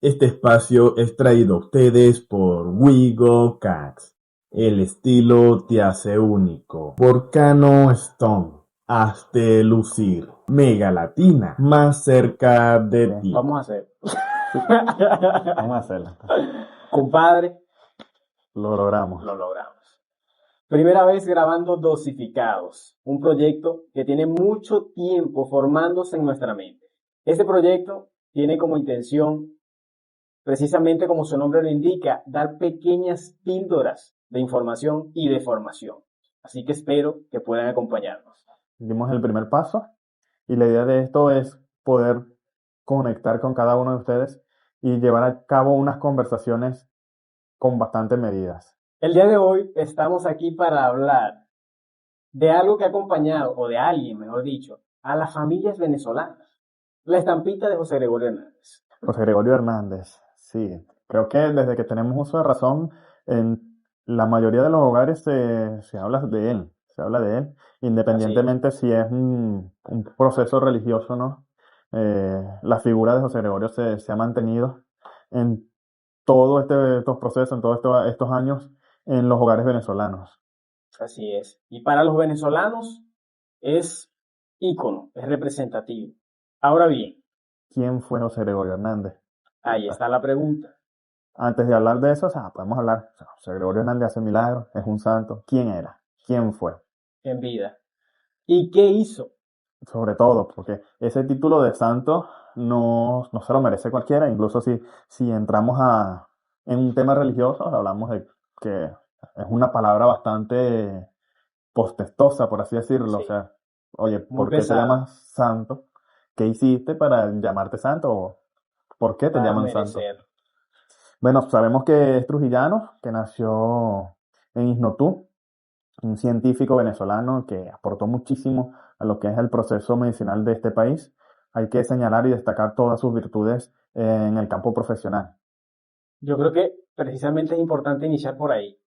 Este espacio es traído a ustedes por Wigo Cats. El estilo te hace único. Volcano Stone. Hazte lucir. Mega Latina. Más cerca de Bien, ti. vamos a hacer. Vamos a hacerlo. Compadre, Lo logramos. lo logramos. Primera vez grabando Dosificados, un proyecto que tiene mucho tiempo formándose en nuestra mente. Este proyecto tiene como intención, precisamente como su nombre lo indica, dar pequeñas píldoras de información y de formación. Así que espero que puedan acompañarnos. Dimos el primer paso y la idea de esto es poder conectar con cada uno de ustedes y llevar a cabo unas conversaciones con bastantes medidas. El día de hoy estamos aquí para hablar de algo que ha acompañado, o de alguien, mejor dicho, a las familias venezolanas. La estampita de José Gregorio Hernández. José Gregorio Hernández, sí. Creo que desde que tenemos uso de razón, en la mayoría de los hogares se habla de él. Se habla de él, independientemente si es un proceso religioso o no. La figura de José Gregorio se ha mantenido en todos estos procesos, en todos estos años, en los hogares venezolanos. Así es. Y para los venezolanos es ícono, es representativo. Ahora bien, ¿Quién fue José Gregorio Hernández? ahí está la pregunta. Antes de hablar de eso, podemos hablar. José Gregorio Hernández hace milagros, es un santo. ¿Quién era? ¿Quién fue? En vida. ¿Y qué hizo? Sobre todo, porque ese título de santo no se lo merece cualquiera. Incluso si entramos en un tema religioso, hablamos de que es una palabra bastante postestosa, por así decirlo. Sí. O sea, oye, Muy ¿por qué te pesada. llamas santo? ¿Qué hiciste para llamarte santo? ¿O ¿por qué te Para llaman santo? merecer. Bueno, sabemos que es trujillano, que nació en Isnotú, un científico venezolano que aportó muchísimo a lo que es el proceso medicinal de este país. Hay que señalar y destacar todas sus virtudes en el campo profesional. Yo creo que precisamente es importante iniciar por ahí.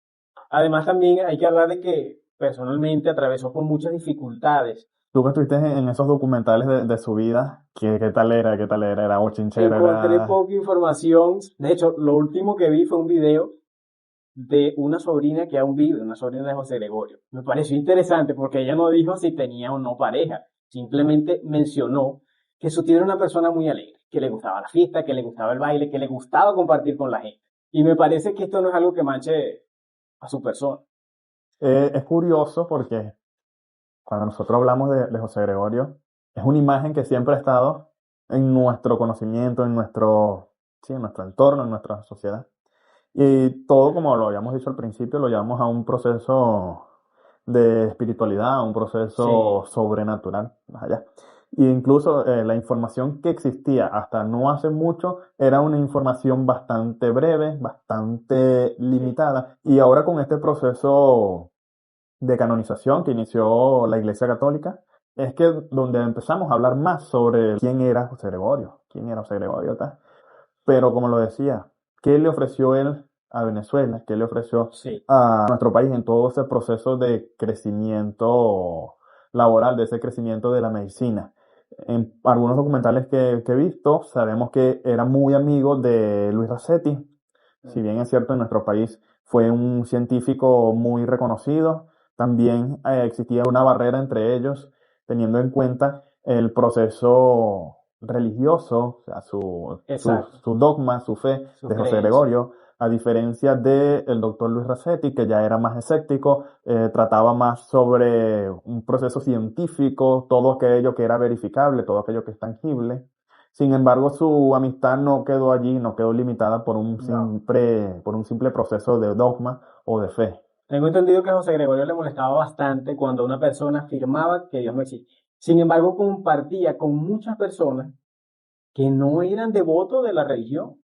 Además, también hay que hablar de que personalmente atravesó por muchas dificultades. Tú que estuviste en esos documentales de su vida, ¿qué tal era? ¿Qué tal era? ¿Era bochinchero? Encontré ¿Era...? poca información. De hecho, lo último que vi fue un video de una sobrina que aún vive, una sobrina de José Gregorio. Me pareció interesante porque ella no dijo si tenía o no pareja. Simplemente mencionó que su tío era una persona muy alegre, que le gustaba la fiesta, que le gustaba el baile, que le gustaba compartir con la gente. Y me parece que esto no es algo que manche a su persona. Es curioso porque cuando nosotros hablamos de José Gregorio, es una imagen que siempre ha estado en nuestro conocimiento, en nuestro entorno, en nuestra sociedad. Y todo, como lo habíamos dicho al principio, lo llevamos a un proceso de espiritualidad, a un proceso sobrenatural, más allá. Y incluso la información que existía hasta no hace mucho era una información bastante breve, bastante limitada. Y ahora con este proceso de canonización que inició la Iglesia Católica, es que donde empezamos a hablar más sobre quién era José Gregorio, tal. Pero como lo decía, ¿qué le ofreció él a Venezuela? ¿Qué le ofreció Sí, a nuestro país en todo ese proceso de crecimiento laboral, de ese crecimiento de la medicina? En algunos documentales que he visto, sabemos que era muy amigo de Luis Racetti. Si bien es cierto, en nuestro país fue un científico muy reconocido, también existía una barrera entre ellos, teniendo en cuenta el proceso religioso, o sea, exacto. su dogma, su fe Su de José creencia. Gregorio, a diferencia del doctor Luis Racetti, que ya era más escéptico, trataba más sobre un proceso científico, todo aquello que era verificable, todo aquello que es tangible. Sin embargo, su amistad no quedó allí, no quedó limitada por un simple proceso de dogma o de fe. Tengo entendido que a José Gregorio le molestaba bastante cuando una persona afirmaba que Dios no existe. Sin embargo, compartía con muchas personas que no eran devotos de la religión.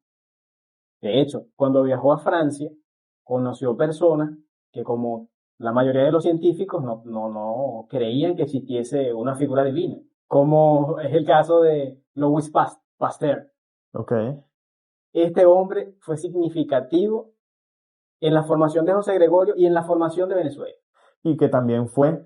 De hecho, cuando viajó a Francia, conoció personas que, como la mayoría de los científicos, no creían que existiese una figura divina, como es el caso de Louis Pasteur. ¿Ok? Este hombre fue significativo en la formación de José Gregorio y en la formación de Venezuela. Y que también fue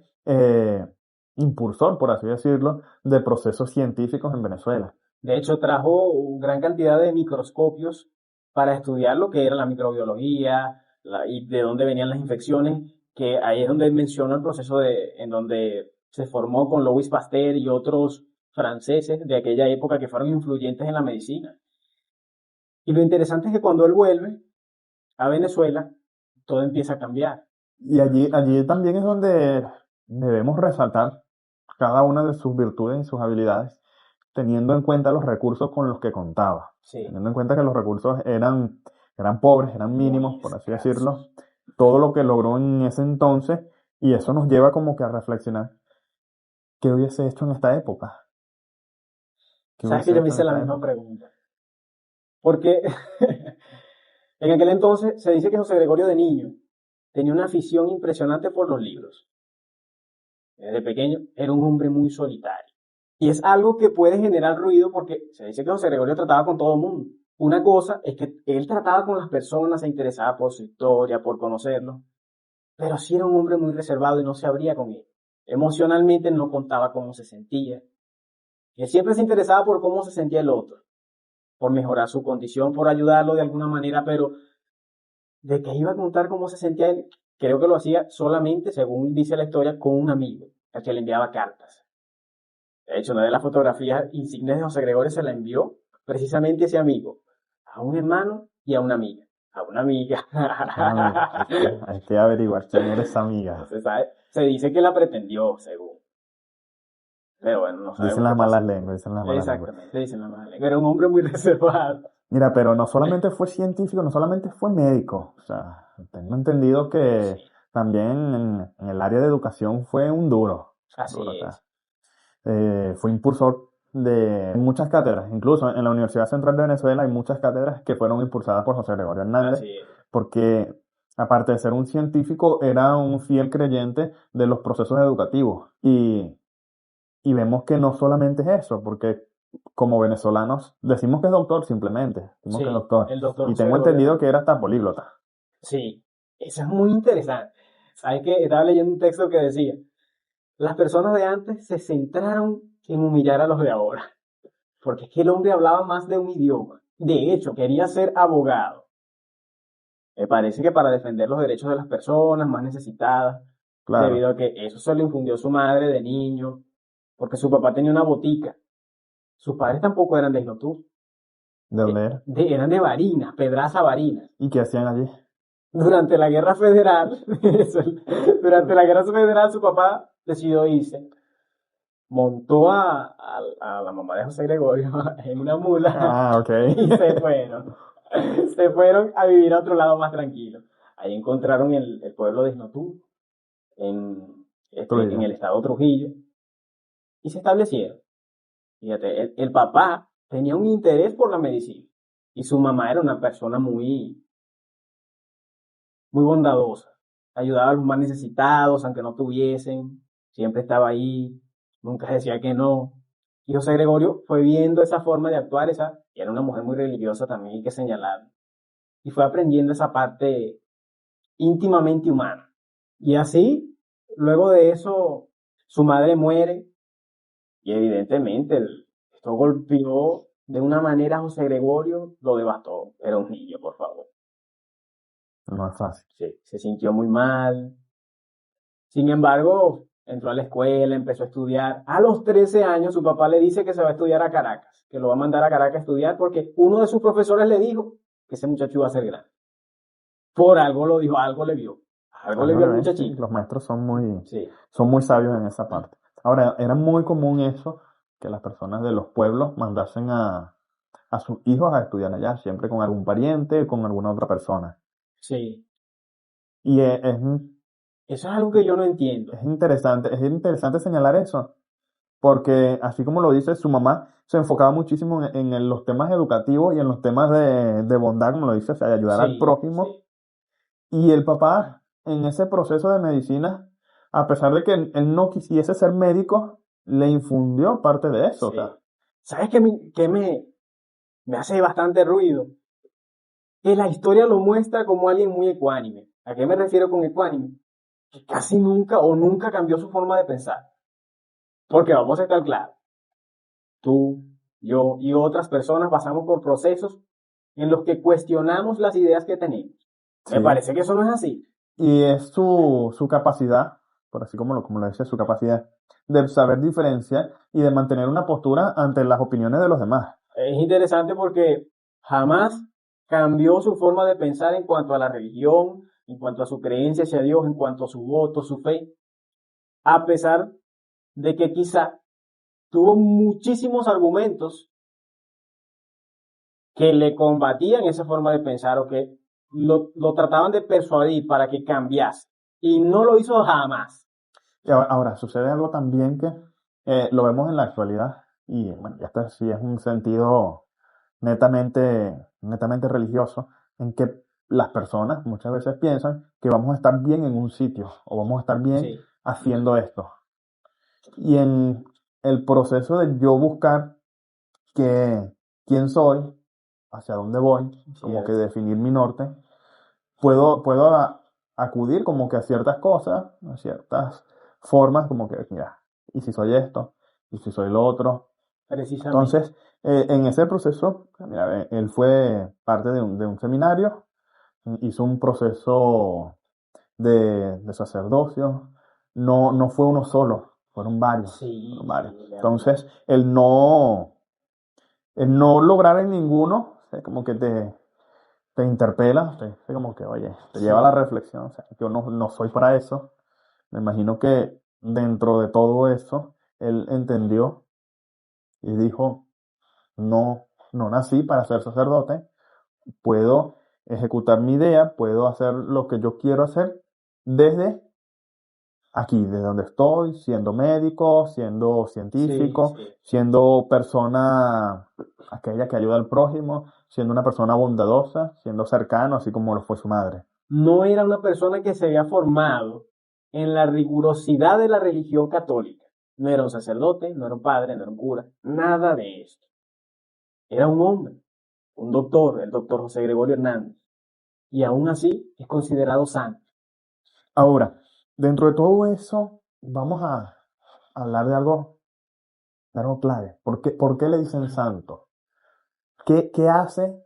impulsor, por así decirlo, de procesos científicos en Venezuela. De hecho, trajo gran cantidad de microscopios para estudiar lo que era la microbiología y de dónde venían las infecciones, que ahí es donde menciona el proceso en donde se formó con Louis Pasteur y otros franceses de aquella época que fueron influyentes en la medicina. Y lo interesante es que cuando él vuelve a Venezuela, todo empieza a cambiar. Y allí también es donde debemos resaltar cada una de sus virtudes y sus habilidades, teniendo en cuenta los recursos con los que contaba. Sí, Teniendo en cuenta que los recursos eran pobres, eran mínimos, muy por así escasos. decirlo, todo lo que logró en ese entonces, y eso nos lleva como que a reflexionar, ¿qué hubiese hecho en esta época? ¿Qué ¿Sabes que hubiese yo me hecho en hice la esta misma época? pregunta? Porque en aquel entonces se dice que José Gregorio de niño tenía una afición impresionante por los libros. Desde pequeño era un hombre muy solitario. Y es algo que puede generar ruido porque se dice que José Gregorio trataba con todo el mundo. Una cosa es que él trataba con las personas, se interesaba por su historia, por conocerlos, pero sí era un hombre muy reservado y no se abría con él. Emocionalmente no contaba cómo se sentía. Él siempre se interesaba por cómo se sentía el otro, por mejorar su condición, por ayudarlo de alguna manera, pero de que iba a contar cómo se sentía él, creo que lo hacía solamente, según dice la historia, con un amigo, al que le enviaba cartas. De hecho, una de las fotografías insignes de José Gregorio se la envió precisamente ese amigo, a un hermano y a una amiga. A una amiga. Hay que averiguar quién era esa No amiga. se sabe. Se dice que la pretendió, según. Pero bueno, no Dicen sabemos qué las malas pasó. lenguas, dicen las malas lenguas. Exactamente, dicen la madre. Era un hombre muy reservado. Mira, pero no solamente fue científico, no solamente fue médico. O sea, tengo entendido que Sí, también en el área de educación fue un duro. Duro, o así sea, es. fue impulsor de muchas cátedras. Incluso en la Universidad Central de Venezuela hay muchas cátedras que fueron impulsadas por José Gregorio Hernández, Así es. porque aparte de ser un científico, era un fiel creyente de los procesos educativos. Y vemos que no solamente es eso, porque como venezolanos decimos que es doctor simplemente, decimos que es Sí, doctor. el doctor Y José tengo Gregorio entendido que era Hernández. hasta políglota. Sí, eso es muy interesante. ¿Sabes qué? Estaba leyendo un texto que decía, las personas de antes se centraron en humillar a los de ahora, porque es que el hombre hablaba más de un idioma. De hecho, quería ser abogado. Me parece que para defender los derechos de las personas más necesitadas, Claro. debido a que eso se lo infundió su madre de niño, porque su papá tenía una botica. Sus padres tampoco eran de Ignotú, ¿De dónde era? eran de Barinas, Pedraza Barinas. ¿Y qué hacían allí? Durante la Guerra Federal, durante la Guerra Federal su papá decidió irse, montó a la mamá de José Gregorio en una mula Ah, ok. y se fueron. Se fueron a vivir a otro lado más tranquilo. Ahí encontraron el pueblo de Isnotú, en Trujillo. el estado Trujillo, y se establecieron. Fíjate, el papá tenía un interés por la medicina y su mamá era una persona muy bondadosa. Ayudaba a los más necesitados, aunque no tuviesen. Siempre estaba ahí. Nunca decía que no. Y José Gregorio fue viendo esa forma de actuar, y era una mujer muy religiosa también, hay que señalar. Y fue aprendiendo esa parte íntimamente humana. Y así, luego de eso, su madre muere y evidentemente esto golpeó de una manera a José Gregorio, lo devastó. Era un niño, por favor. No es fácil. Sí, se sintió muy mal. Sin embargo, entró a la escuela, empezó a estudiar. A los 13 años, su papá le dice que se va a estudiar a Caracas, que lo va a mandar a Caracas a estudiar porque uno de sus profesores le dijo que ese muchacho iba a ser grande. Por algo lo dijo, algo le Algo vio le al ven, sí, muchachito. los maestros Sí, son muy sabios en esa parte. Ahora, era muy común eso, que las personas de los pueblos mandasen a sus hijos a estudiar allá, siempre con algún pariente, con alguna otra persona. sí. Y Eso es algo que yo no entiendo. es interesante señalar eso, porque así como lo dice, su mamá se enfocaba muchísimo en los temas educativos y en los temas de bondad, como lo dice, o sea, de ayudar al Sí, prójimo. sí, Y el papá, en ese proceso de medicina, a pesar de que él no quisiese ser médico, le infundió parte de eso, o sea, sí. ¿Sabes qué me hace bastante ruido? Que la historia lo muestra como alguien muy ecuánime. ¿A qué me refiero con ecuánime? Que casi nunca o nunca cambió su forma de pensar. Porque vamos a estar claros. Tú, yo y otras personas pasamos por procesos en los que cuestionamos las ideas que tenemos. Me Sí. parece que eso no es así. Y es su capacidad, por así como lo dice, su capacidad de saber diferenciar y de mantener una postura ante las opiniones de los demás. Es interesante porque jamás cambió su forma de pensar en cuanto a la religión, en cuanto a su creencia hacia Dios, en cuanto a su voto, su fe, a pesar de que quizá tuvo muchísimos argumentos que le combatían esa forma de pensar o que lo trataban de persuadir para que cambiase. Y no lo hizo jamás. Y ahora, sucede algo también que lo vemos en la actualidad, y bueno, esto sí es un sentido netamente religioso, en que las personas muchas veces piensan que vamos a estar bien en un sitio o vamos a estar bien Sí. haciendo esto. Y en el proceso de yo buscar quién soy, hacia dónde voy, como que Cierto. definir mi norte, puedo acudir como que a ciertas cosas, a ciertas formas, como que, mira, y si soy esto, y si soy lo otro. Precisamente. Entonces, en ese proceso, mira, él fue parte de un seminario, hizo un proceso de sacerdocio, no fue uno solo, fueron varios, Sí, fueron varios. realmente. Entonces, el no lograr en ninguno, como que te interpela, como que, oye, te lleva a la reflexión. O sea, yo no soy para eso. Me imagino que dentro de todo eso, él entendió y dijo, no nací para ser sacerdote, puedo ejecutar mi idea, puedo hacer lo que yo quiero hacer desde aquí, desde donde estoy, siendo médico, siendo científico, Sí. siendo persona aquella que ayuda al prójimo, siendo una persona bondadosa, siendo cercano, así como lo fue su madre. No era una persona que se había formado en la rigurosidad de la religión católica. No era un sacerdote, no era un padre, no era un cura, nada de esto. Era un hombre, un doctor, el doctor José Gregorio Hernández. Y aún así es considerado santo. Ahora, dentro de todo eso, vamos a hablar de algo clave. ¿Por qué le dicen santo? ¿Qué hace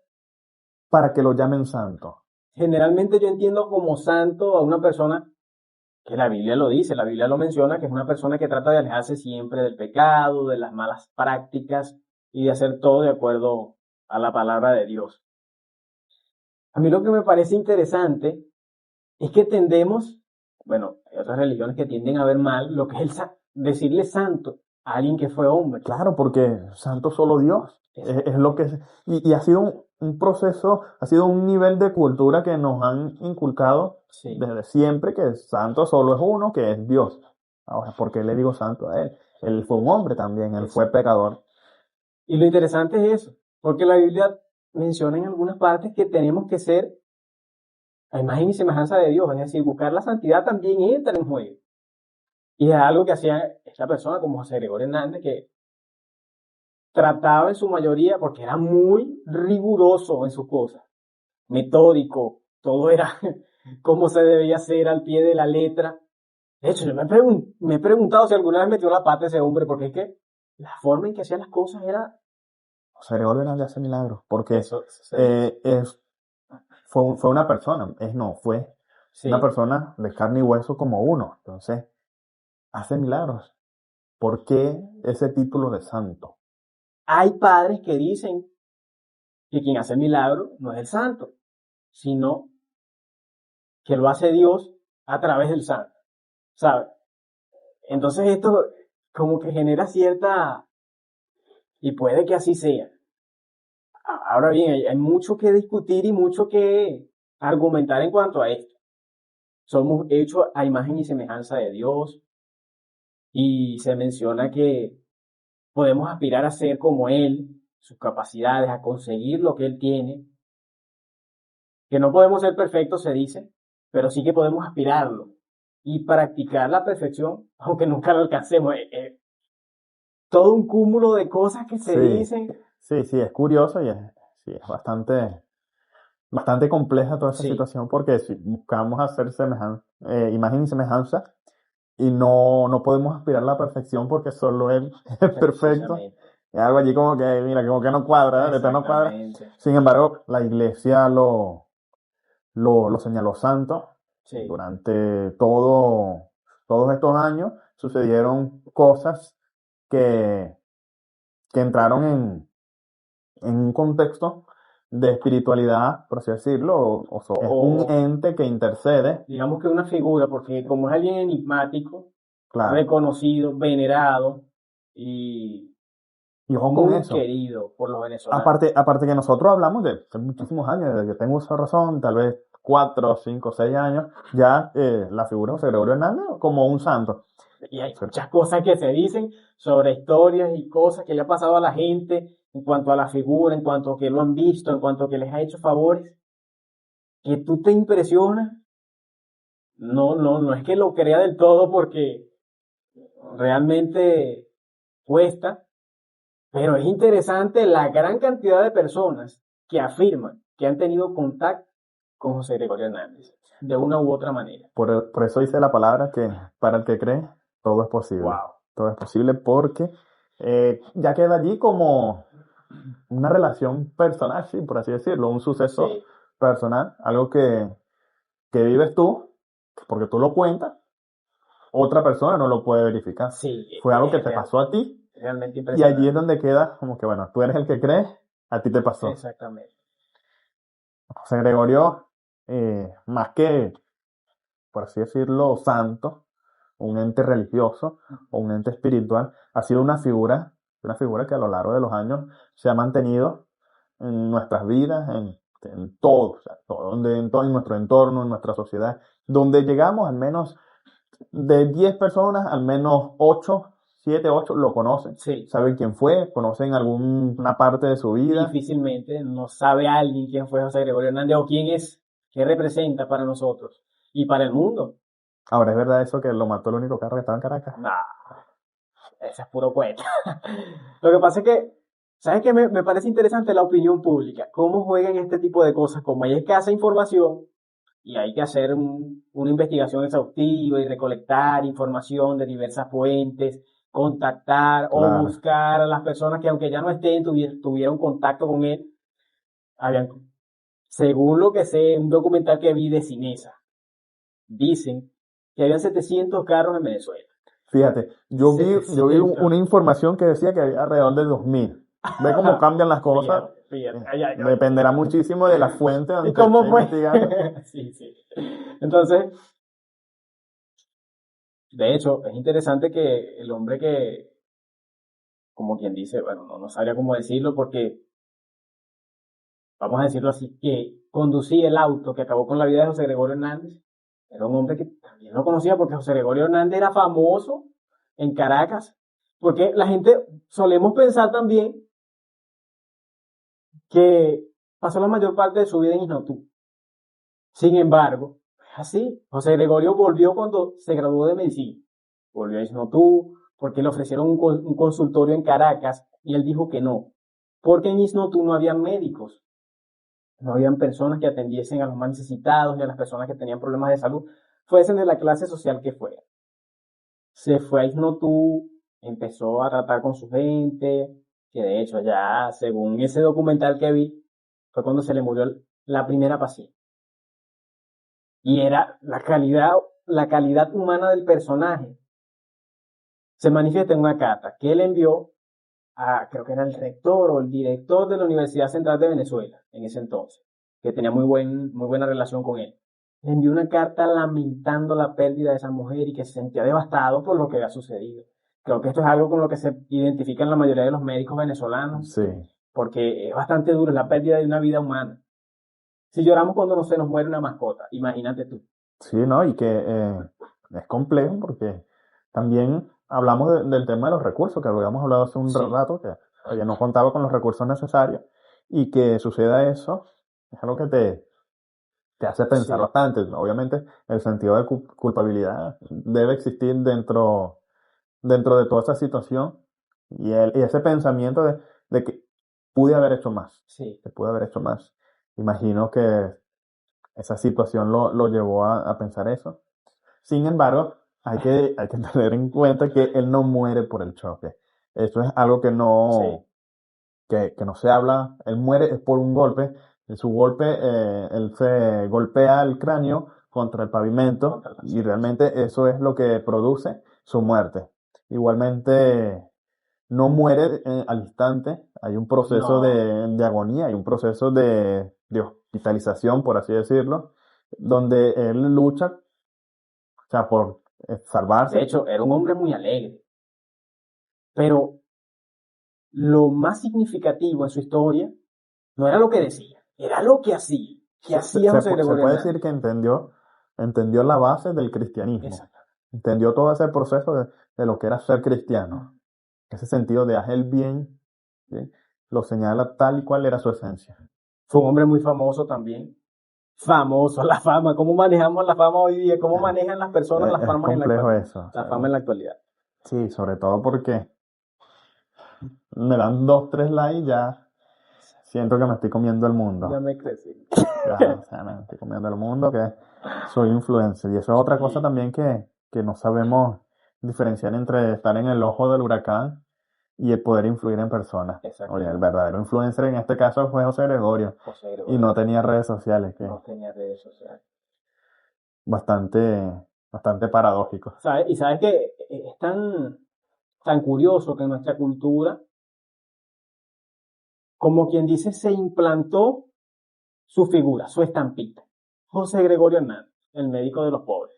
para que lo llamen santo? Generalmente yo entiendo como santo a una persona que la Biblia lo dice, la Biblia lo menciona, que es una persona que trata de alejarse siempre del pecado, de las malas prácticas y de hacer todo de acuerdo a la palabra de Dios. A mí lo que me parece interesante es que tendemos, bueno, hay otras religiones que tienden a ver mal lo que es decirle santo a alguien que fue hombre. Claro, porque santo solo Dios. Es lo que es. Y ha sido un proceso, ha sido un nivel de cultura que nos han inculcado Sí. desde siempre, que santo solo es uno, que es Dios. Ahora, ¿por qué le digo santo a él? Él fue un hombre también, él fue pecador. Y lo interesante es eso, porque la Biblia menciona en algunas partes que tenemos que ser a imagen y semejanza de Dios, es decir, buscar la santidad también entra en juego. Y es algo que hacía esta persona como José Gregorio Hernández, que trataba en su mayoría, porque era muy riguroso en sus cosas, metódico, todo era como se debía hacer al pie de la letra. De hecho, yo me he preguntado si alguna vez metió la pata ese hombre, porque es que la forma en que hacía las cosas era... José Gregorio Hernández hace milagros, porque Eso se dice. fue una persona, fue Sí. una persona de carne y hueso como uno. Entonces, hace milagros. ¿Por qué ese título de santo? Hay padres que dicen que quien hace el milagro no es el santo, sino que lo hace Dios a través del santo, ¿sabes? Entonces esto como que genera cierta, y puede que así sea. Ahora bien, hay mucho que discutir y mucho que argumentar en cuanto a esto. Somos hechos a imagen y semejanza de Dios y se menciona que podemos aspirar a ser como Él, sus capacidades, a conseguir lo que Él tiene. Que no podemos ser perfectos, se dice, pero sí que podemos aspirarlo y practicar la perfección, aunque nunca lo alcancemos. Todo un cúmulo de cosas que se dicen. Sí, es curioso y es bastante compleja toda esa Sí. situación, porque si buscamos hacer imagen y semejanza y no podemos aspirar a la perfección porque solo Él es perfecto. Precisamente. Es algo allí como que, mira, como que no cuadra, ¿verdad? Esto no cuadra. Exactamente. Sin embargo, la iglesia lo señaló santo. Sí. Durante todos estos años sucedieron cosas que, que entraron en un contexto de espiritualidad, por así decirlo, es un ente que intercede, Digamos que una figura, porque como es alguien enigmático, claro. reconocido, venerado y Y ojo con muy eso. querido por los venezolanos. Aparte que nosotros hablamos de hace muchísimos años, desde que tengo esa razón, tal vez 4, 5, 6 años, ya la figura de José Gregorio Hernández como un santo. Y hay muchas cosas que se dicen sobre historias y cosas que le ha pasado a la gente en cuanto a la figura, en cuanto a que lo han visto, en cuanto a que les ha hecho favores, que tú te impresionas. No es que lo crea del todo porque realmente cuesta, pero es interesante la gran cantidad de personas que afirman que han tenido contacto con José Gregorio Hernández, de una u otra manera. Por eso dice la palabra que para el que cree, todo es posible. Wow. Todo es posible porque ya queda allí como una relación personal, sí, por así decirlo, un suceso Sí. personal, algo que vives tú, porque tú lo cuentas, otra persona no lo puede verificar. Sí, Fue algo que es te pasó a ti, realmente y impresionante. allí es donde queda como que, bueno, tú eres el que cree, a ti te pasó. Exactamente. José Gregorio, más que, por así decirlo, santo, un ente religioso o un ente espiritual, ha sido una figura que a lo largo de los años se ha mantenido en nuestras vidas, en todo, o sea, en todo, en nuestro entorno, en nuestra sociedad, donde llegamos, al menos de 10 personas, al menos 8, 7, 8 lo conocen, Sí. saben quién fue, conocen alguna parte de su vida. Difícilmente no sabe alguien quién fue José Gregorio Hernández o quién es, qué representa para nosotros y para el mundo. Ahora, ¿es verdad eso que lo mató el único carro que estaba en Caracas? Nah, ese es puro cuento. Lo que pasa es que, ¿sabes qué? Me parece interesante la opinión pública. Cómo juegan este tipo de cosas. Como hay escasa información y hay que hacer una investigación exhaustiva y recolectar información de diversas fuentes, contactar o Claro. buscar a las personas que aunque ya no estén, tuvieron contacto con él. Habían, según lo que sé, un documental que vi de Cinesa, dicen que habían 700 carros en Venezuela. Fíjate, yo vi 700. una información que decía que había alrededor de 2000. Ve cómo cambian las cosas. Fíjate. Dependerá muchísimo de la fuente donde ¿Y cómo esté fue? investigando. Sí. Entonces, de hecho, es interesante que el hombre que, como quien dice, bueno, no sabría cómo decirlo porque, vamos a decirlo así, que conducía el auto que acabó con la vida de José Gregorio Hernández, era un hombre que también lo conocía porque José Gregorio Hernández era famoso en Caracas, porque la gente solemos pensar también que pasó la mayor parte de su vida en Isnotú. Sin embargo, es así. José Gregorio volvió cuando se graduó de medicina. Volvió a Isnotú porque le ofrecieron un consultorio en Caracas y él dijo que no. Porque en Isnotú no había médicos. No habían personas que atendiesen a los más necesitados ni a las personas que tenían problemas de salud, fuesen de la clase social que fuera. Se fue a Isnotú, empezó a tratar con su gente, que de hecho ya, según ese documental que vi, fue cuando se le murió la primera paciente. Y era la calidad humana del personaje. Se manifiesta en una carta que él envió a, creo que era el rector o el director de la Universidad Central de Venezuela, en ese entonces, que tenía muy buena relación con él. Le envió una carta lamentando la pérdida de esa mujer y que se sentía devastado por lo que había sucedido. Creo que esto es algo con lo que se identifican la mayoría de los médicos venezolanos, Sí. porque es bastante duro, es la pérdida de una vida humana. Si lloramos cuando no se nos muere una mascota, imagínate tú. Sí, ¿no? Y que es complejo porque también hablamos del tema de los recursos, que habíamos hablado hace un Sí. rato, que oye, no contaba con los recursos necesarios y que suceda eso, es algo que te hace pensar Sí. bastante. Obviamente, el sentido de culpabilidad debe existir dentro de toda esa situación y ese pensamiento de que pude haber hecho más, Sí. que pude haber hecho más. Imagino que esa situación lo llevó a pensar eso. Sin embargo, hay que tener en cuenta que él no muere por el choque. Eso es algo que no, Sí, que no se habla. Él muere es por un golpe. En su golpe, él se golpea el cráneo contra el pavimento contra la y sí. realmente eso es lo que produce su muerte. Igualmente, no muere al instante. Hay un proceso No. de agonía, hay un proceso de hospitalización, por así decirlo, donde él lucha, o sea, por De salvarse. hecho, era un hombre muy alegre. Pero lo más significativo en su historia no era lo que decía, era lo que hacía. ¿Qué hacía José Se Gregorio puede decir Hernández? que entendió la base del cristianismo. Exacto. Entendió todo ese proceso de lo que era ser cristiano. Ese sentido de hacer el bien, ¿sí? Lo señala tal y cual era su esencia. Fue un hombre muy famoso también. Famoso, la fama. ¿Cómo manejamos la fama hoy día? ¿Cómo manejan las personas las Es famas en la complejo actualidad? eso. O La sea, fama en la actualidad. sí, sobre todo porque me dan 2, 3 likes y ya siento que me estoy comiendo el Ya mundo. me crecí. Ya, o sea, me estoy comiendo el mundo, que soy influencer. Y eso es otra cosa Sí, también que no sabemos diferenciar entre estar en el ojo del huracán y el poder influir en personas. Oye, el exactamente. verdadero influencer en este caso fue José Gregorio José y Gregorio no Hernández tenía redes sociales, que no tenía redes sociales. bastante, bastante paradójico. ¿Sabes? Y sabes que es tan curioso que en nuestra cultura, como quien dice, se implantó su figura, su estampita. José Gregorio Hernández, el médico de los pobres.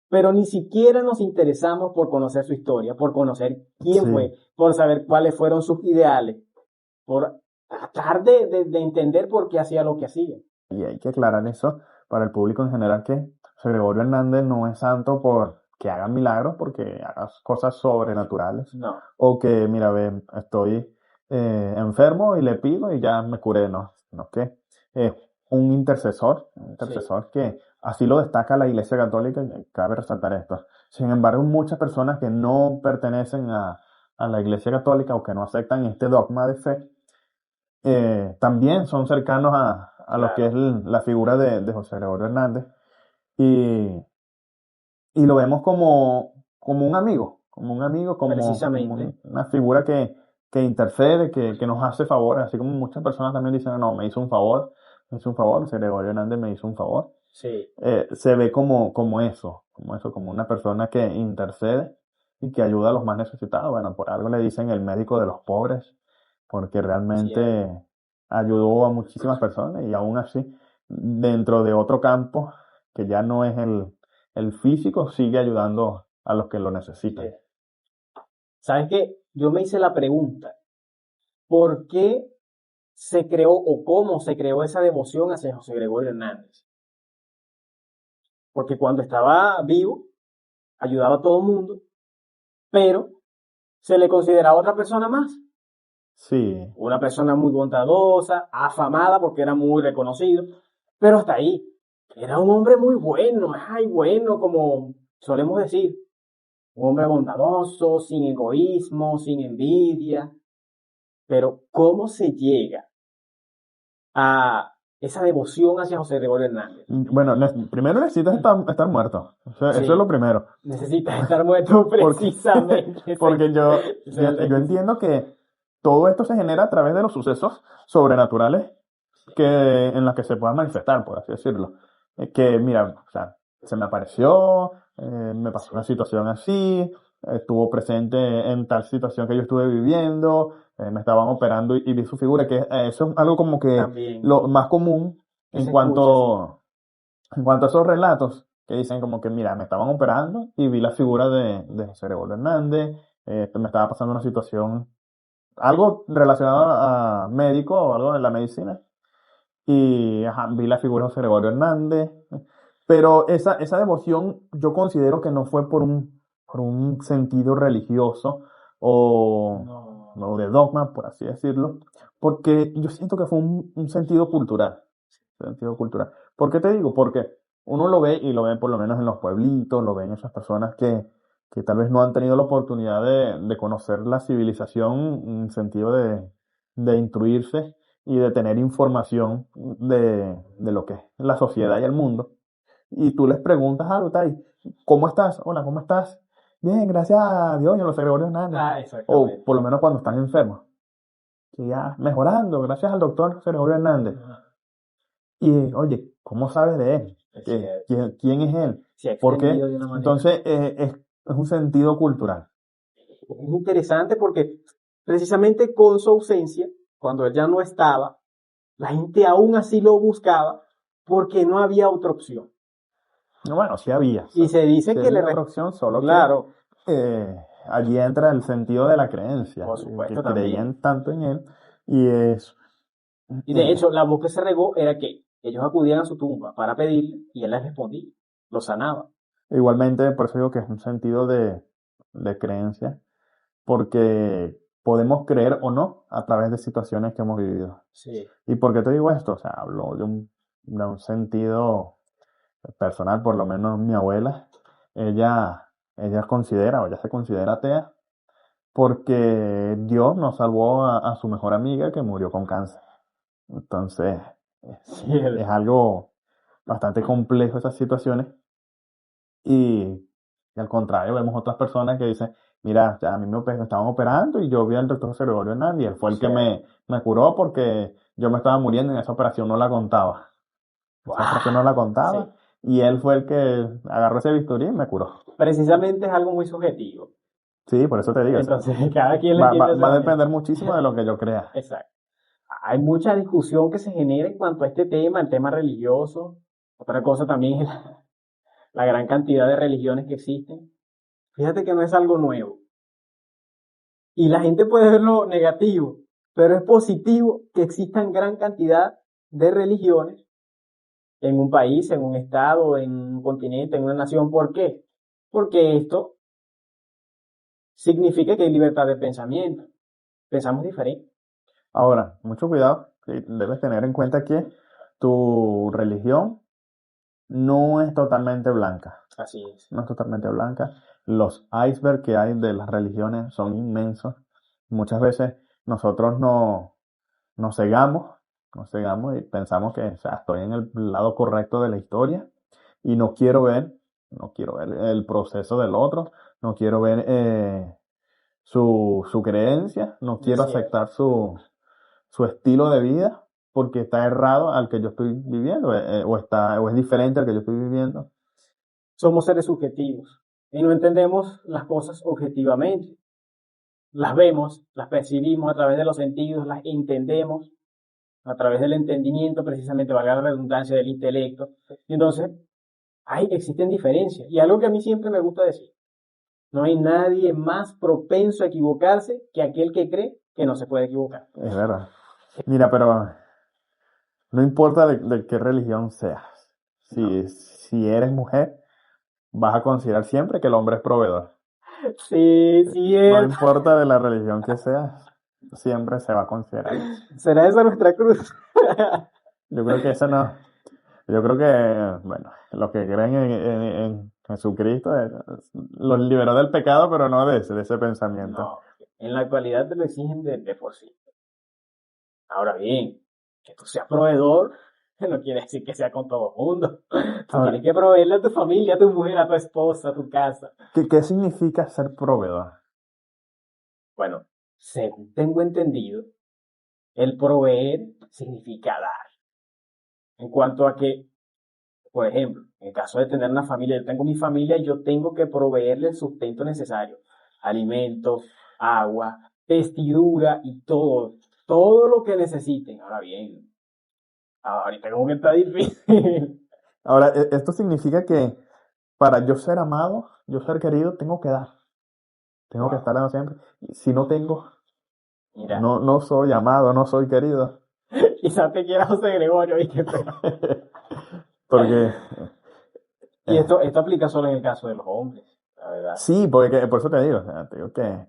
Pero ni siquiera nos interesamos por conocer su historia, por conocer quién Sí, fue, por saber cuáles fueron sus ideales, por tratar de entender por qué hacía lo que hacía. y hay que aclarar eso para el público en general, que José Gregorio Hernández no es santo por que haga milagros, porque haga cosas sobrenaturales, No, o que, mira, ve, estoy enfermo y le pido y ya me curé, no, no que es un sí, intercesor que así lo destaca la Iglesia Católica, y cabe resaltar esto. Sin embargo, muchas personas que no pertenecen a la Iglesia Católica o que no aceptan este dogma de fe, también son cercanos a lo que es claro, la figura de José Gregorio Hernández y, y lo vemos como un amigo, como precisamente. una figura que intercede, que nos hace favores, así como muchas personas también dicen, no, me hizo un favor, José Gregorio Hernández me hizo un favor. Sí, Se ve como una persona que intercede y que ayuda a los más necesitados. Bueno, por algo le dicen el médico de los pobres, porque así es. realmente ayudó a muchísimas personas y aún así, dentro de otro campo, que ya no es el físico, sigue ayudando a los que lo Así necesitan. es. ¿Sabes qué? Yo me hice la pregunta, ¿por qué se creó o cómo se creó esa devoción hacia José Gregorio Hernández? Porque cuando estaba vivo, ayudaba a todo el mundo, pero se le consideraba otra persona más. Sí, Una persona muy bondadosa, afamada porque era muy reconocido, pero hasta ahí. Era un hombre muy bueno, ay, bueno, como solemos decir. Un hombre bondadoso, sin egoísmo, sin envidia. Pero ¿cómo se llega a esa devoción hacia José Gregorio Hernández? bueno, primero necesitas estar muerto. Eso es lo Sí, primero. necesitas estar muerto Porque, precisamente. porque Ese es el yo requisito. entiendo que todo esto se genera a través de los sucesos sobrenaturales en los que se puedan manifestar, por así decirlo. Que, mira, o sea, se me apareció, me pasó una Sí, situación así, estuvo presente en tal situación que yo estuve viviendo, me estaban operando y vi su figura, que eso es algo como que también. lo más común Que en se escucha así. en cuanto a esos relatos que dicen como que, mira, me estaban operando y vi la figura de José Gregorio Hernández, me estaba pasando una situación, algo relacionado a médico o algo de la medicina, y ajá, vi la figura de José Gregorio Hernández, pero esa devoción yo considero que no fue por un sentido religioso No. o de dogma, por así decirlo, porque yo siento que fue un sentido cultural. Sentido cultural. ¿Por qué te digo? Porque uno lo ve y lo ve por lo menos en los pueblitos, lo ven esas personas que tal vez no han tenido la oportunidad de conocer la civilización en el sentido de instruirse y de tener información de lo que es la sociedad y el mundo. Y tú les preguntas algo, tal, ¿cómo estás? Hola, ¿cómo estás? bien, gracias a Dios y a los Gregorio Hernández. Ah, O exactamente. por lo menos cuando están enfermos. Que ya mejorando, gracias al doctor José Gregorio Hernández. Y oye, ¿cómo sabes de él? Es ¿Qué- cierto. quién es él? Se ha ¿Por qué? extendido de una manera. Entonces, es un sentido cultural. Es interesante porque precisamente con su ausencia, cuando él ya no estaba, la gente aún así lo buscaba porque no había otra opción. Bueno, sí había. Y se dice Sí que le... había otra opción, solo Claro, que allí entra el sentido de la creencia. por supuesto, Que también. creían tanto en él. Y es... Y de hecho, la voz que se regó era que ellos acudían a su tumba para pedirle y él les respondía, lo sanaba. Igualmente, por eso digo que es un sentido de creencia, porque podemos creer o no a través de situaciones que hemos vivido. Sí. ¿Y por qué te digo esto? O sea, hablo de un sentido personal, por lo menos mi abuela, ella considera, o ella se considera atea, porque Dios nos salvó a su mejor amiga que murió con cáncer. Entonces, Sí, es algo bastante complejo esas situaciones. Y al contrario, vemos otras personas que dicen, mira, ya a mí me estaban operando y yo vi al doctor José Gregorio Hernández y él fue el que Sí. me curó porque yo me estaba muriendo y en esa operación no la contaba. Esa operación no la contaba Sí. y él fue el que agarró ese bisturí y me curó. Precisamente es algo muy subjetivo. Sí, por eso te digo, o sea, Entonces, cada quien le va entiende a de esa manera. depender muchísimo de lo que yo crea. Exacto. Hay mucha discusión que se genera en cuanto a este tema, el tema religioso. Otra cosa también es la gran cantidad de religiones que existen. Fíjate que no es algo nuevo. Y la gente puede verlo negativo, pero es positivo que existan gran cantidad de religiones en un país, en un estado, en un continente, en una nación. ¿Por qué? Porque esto significa que hay libertad de pensamiento. Pensamos diferente. Ahora, mucho cuidado, sí, debes tener en cuenta que tu religión no es totalmente blanca. Así es. No es totalmente blanca. Los icebergs que hay de las religiones son inmensos. Muchas veces nosotros nos cegamos y pensamos que, o sea, estoy en el lado correcto de la historia y no quiero ver el proceso del otro, no quiero ver su creencia, no quiero Así es. aceptar su estilo de vida porque está errado al que yo estoy viviendo, o es diferente al que yo estoy viviendo. Somos seres subjetivos y no entendemos las cosas objetivamente. Las vemos, las percibimos a través de los sentidos, las entendemos a través del entendimiento, precisamente, valga la redundancia, del intelecto. Y entonces, existen diferencias. Y algo que a mí siempre me gusta decir, no hay nadie más propenso a equivocarse que aquel que cree que no se puede equivocar. Es verdad. Mira, pero no importa de qué religión seas. Si eres mujer, vas a considerar siempre que el hombre es proveedor. Sí, No cierto. importa de la religión que seas, siempre se va a considerar eso. ¿Será esa nuestra cruz? Yo creo que eso no. Yo creo que, bueno, los que creen en Jesucristo los liberó del pecado, pero no de ese pensamiento. No, en la actualidad te lo exigen de por sí. Ahora bien, que tú seas proveedor no quiere decir que sea con todo el mundo. Tú Ahora, tienes que proveerle a tu familia, a tu mujer, a tu esposa, a tu casa. ¿qué significa ser proveedor? Bueno, según tengo entendido, el proveer significa dar. En cuanto a que, por ejemplo, en el caso de tener una familia, yo tengo mi familia y yo tengo que proveerle el sustento necesario. Alimentos, agua, vestidura y todo lo que necesiten. Ahora bien, ahorita como que está difícil. Ahora, esto significa que para yo ser amado, yo ser querido, tengo que dar. Tengo que Wow. estar dando siempre. Y si no tengo, Mira, no soy amado, no soy querido. quizás te quiera José Gregorio, ¿viste? Porque Y esto aplica solo en el caso de los hombres, la verdad. sí, porque por eso te digo, o sea, te digo que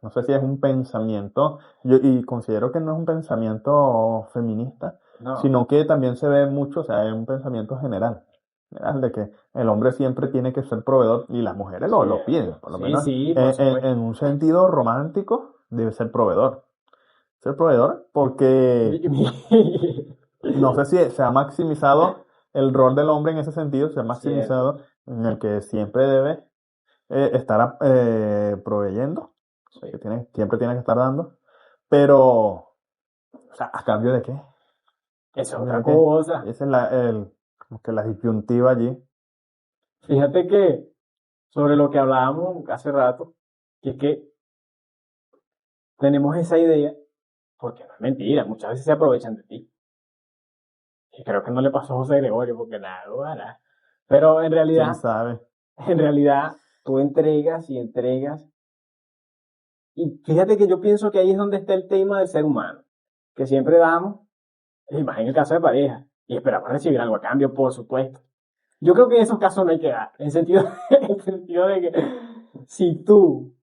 no sé si es un pensamiento, y considero que no es un pensamiento feminista, No, sino que también se ve mucho, o sea, es un pensamiento general, de que el hombre siempre tiene que ser proveedor y las mujeres lo piden, por lo menos sí, por supuesto. en un sentido romántico debe ser proveedor. Ser proveedor porque no sé si se ha maximizado el rol del hombre en ese sentido, se ha maximizado en el que siempre debe estar proveyendo, Sí. que siempre tienes que estar dando, pero, o sea, ¿a cambio de qué? Eso es ¿A cambio otra de qué? cosa. Esa es como que la disyuntiva allí. Fíjate que sobre lo que hablábamos hace rato, que es que tenemos esa idea, porque no es mentira, muchas veces se aprovechan de ti. Y creo que no le pasó a José Gregorio, porque nada, lo hará. Pero ¿Quién sabe? en realidad, tú entregas y entregas. Y fíjate que yo pienso que ahí es donde está el tema del ser humano, que siempre damos, y más en el caso de pareja, y esperamos recibir algo a cambio, por supuesto. Yo creo que en esos casos no hay que dar, en sentido de que si tú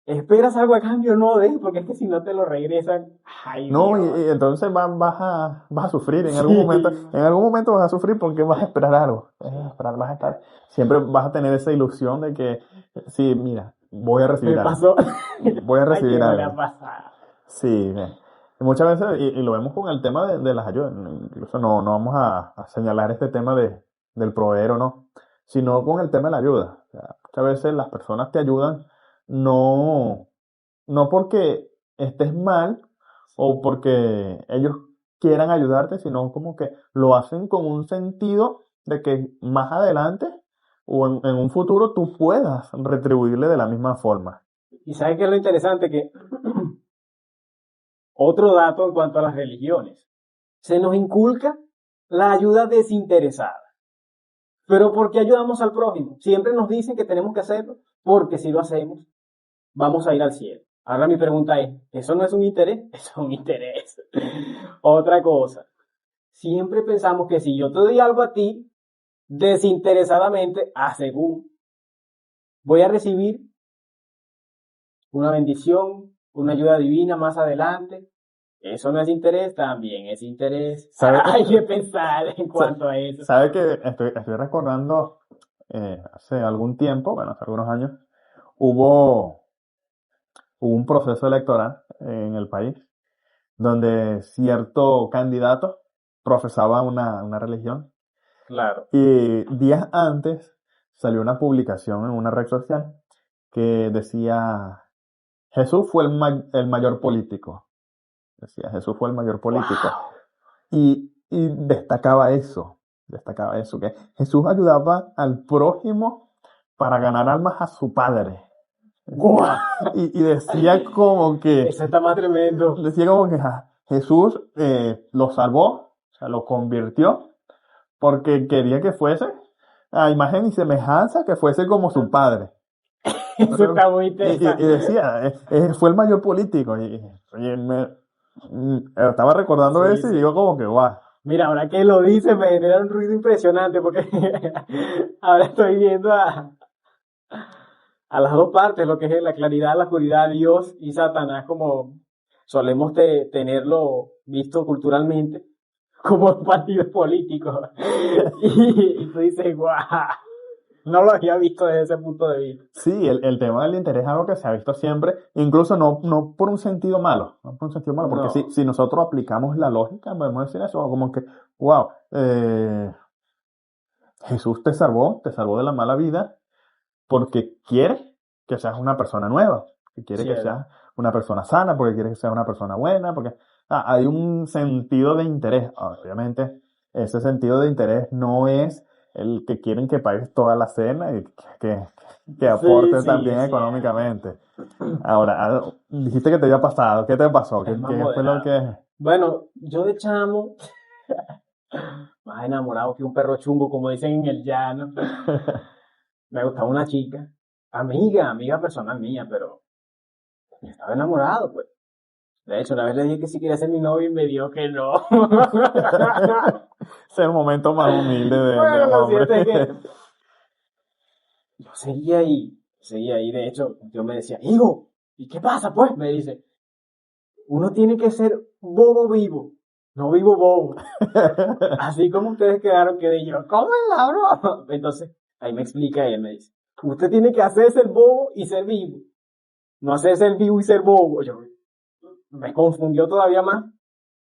esperas algo a cambio, no des, porque es que si no te lo regresan, ay No, Dios. y entonces vas a sufrir Sí, en algún momento vas a sufrir porque vas a esperar algo, vas a estar, siempre vas a tener esa ilusión de que, sí, mira, me pasó. voy a Ay, que recibir no le ha algo. pasado. Sí, y muchas veces, y lo vemos con el tema de las ayudas, incluso no vamos a señalar este tema del proveer o no, sino con el tema de la ayuda. O sea, muchas veces las personas te ayudan no, no porque estés mal o porque ellos quieran ayudarte, sino como que lo hacen con un sentido de que más adelante o en un futuro tú puedas retribuirle de la misma forma. Y sabes qué es lo interesante, que otro dato en cuanto a las religiones, se nos inculca la ayuda desinteresada. Pero ¿por qué ayudamos al prójimo? Siempre nos dicen que tenemos que hacerlo, porque si lo hacemos, vamos a ir al cielo. Ahora mi pregunta es, ¿eso no es un interés? Eso es un interés. Otra cosa, siempre pensamos que si yo te doy algo a ti, desinteresadamente, a según, voy a recibir una bendición, una ayuda divina más adelante. Eso no es interés, también es interés. ¿Sabe? Hay que pensar en cuanto a eso. Sabe que estoy recordando hace algún tiempo, bueno, hace algunos años, hubo, hubo un proceso electoral en el país donde cierto candidato profesaba una religión Claro. y días antes salió una publicación en una red social que decía Jesús fue el mayor político. Decía Jesús fue el mayor político. Wow. Y destacaba eso, que Jesús ayudaba al prójimo para ganar almas a su padre. Wow. Y decía como que, Eso está más tremendo. Jesús lo salvó, o sea, lo convirtió, porque quería que fuese a imagen y semejanza, que fuese como su padre. Eso está muy Y interesante. decía, fue el mayor político. Estaba recordando Sí, eso y digo sí. como que, guau. Mira, ahora que lo dice me genera un ruido impresionante porque ahora estoy viendo a las dos partes, lo que es la claridad, la oscuridad, Dios y Satanás, como solemos tenerlo visto culturalmente, como partidos políticos. Y tú dices, guau, no lo había visto desde ese punto de vista. Sí, el tema del interés es algo que se ha visto siempre, incluso no por un sentido malo, no por un sentido malo, porque No, si nosotros aplicamos la lógica, podemos decir eso, como que, wow, Jesús te salvó de la mala vida porque quiere que seas una persona nueva, que quiere que cierto. seas una persona sana, porque quiere que seas una persona buena, porque hay un sentido de interés. Obviamente, ese sentido de interés no es el que quieren que pagues toda la cena y que, que Sí, aporte sí, también es cierto. económicamente. Ahora, dijiste que te había pasado. ¿Qué te pasó? Es más Qué fue lo moderado. que...? Bueno, yo de chamo, más enamorado que un perro chungo, como dicen en el llano, me gustaba una chica, amiga personal mía, pero yo estaba enamorado, pues. De hecho, una vez le dije que si quería ser mi novio y me dijo que no. Es el momento más humilde de Bueno, un lo hombre. cierto es que yo seguía ahí. De hecho, yo me decía, hijo, ¿y qué pasa, pues? Me dice, uno tiene que ser bobo vivo, no vivo bobo. Así como ustedes quedaron, quedé yo, ¿cómo es la broma? Entonces, ahí me explica ella, me dice, usted tiene que hacerse el bobo y ser vivo, no hacerse el vivo y ser bobo. Yo, me confundió todavía más.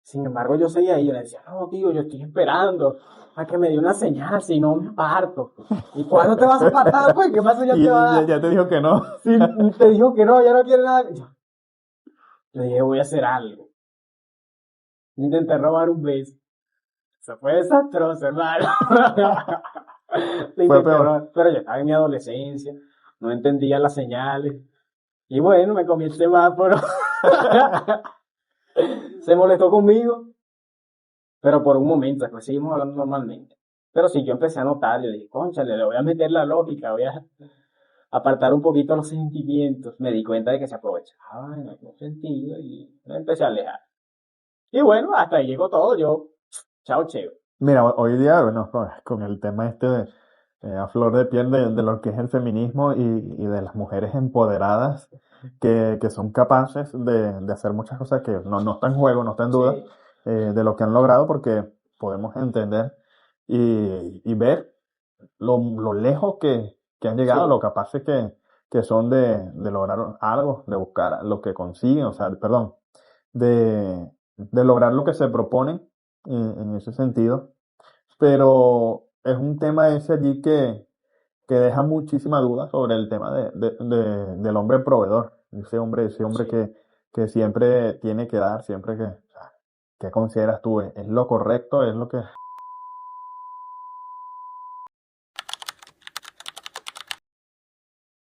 Sin embargo, yo seguía ahí, yo le decía, no, tío, yo estoy esperando a que me dé una señal, si no me aparto. ¿Y cuándo te vas a apartar, pues? ¿Qué más señal Y te va a ya, dar? ya te dijo que no. Si te dijo que no, ya no quiere nada. Yo dije, voy a hacer algo. Intenté robar un beso. Eso fue desastroso, hermano. Lo Fue intenté peor. robar, pero yo estaba en mi adolescencia, no entendía las señales. Y bueno, me comí el semáforo. Se molestó conmigo, pero por un momento, después seguimos hablando normalmente. Pero sí, yo empecé a notar, yo dije, cónchale, le voy a meter la lógica, voy a apartar un poquito los sentimientos. Me di cuenta de que se aprovechaba en algún sentido y me empecé a alejar. Y bueno, hasta ahí llegó todo, yo, chao, cheo. Mira, hoy día, bueno, con el tema este de, a flor de piel de lo que es el feminismo y de las mujeres empoderadas que son capaces de hacer muchas cosas que no está en juego, no está en duda, Sí, de lo que han logrado, porque podemos entender y ver lo lejos que han llegado, sí, lo capaces que son de lograr algo, de buscar lo que consiguen, o sea, perdón, de lograr lo que se proponen en ese sentido. Pero es un tema ese allí que deja muchísima duda sobre el tema del hombre proveedor, ese hombre sí. que siempre tiene que dar, siempre que, o sea, ¿qué consideras tú? ¿Es lo correcto? ¿Es lo que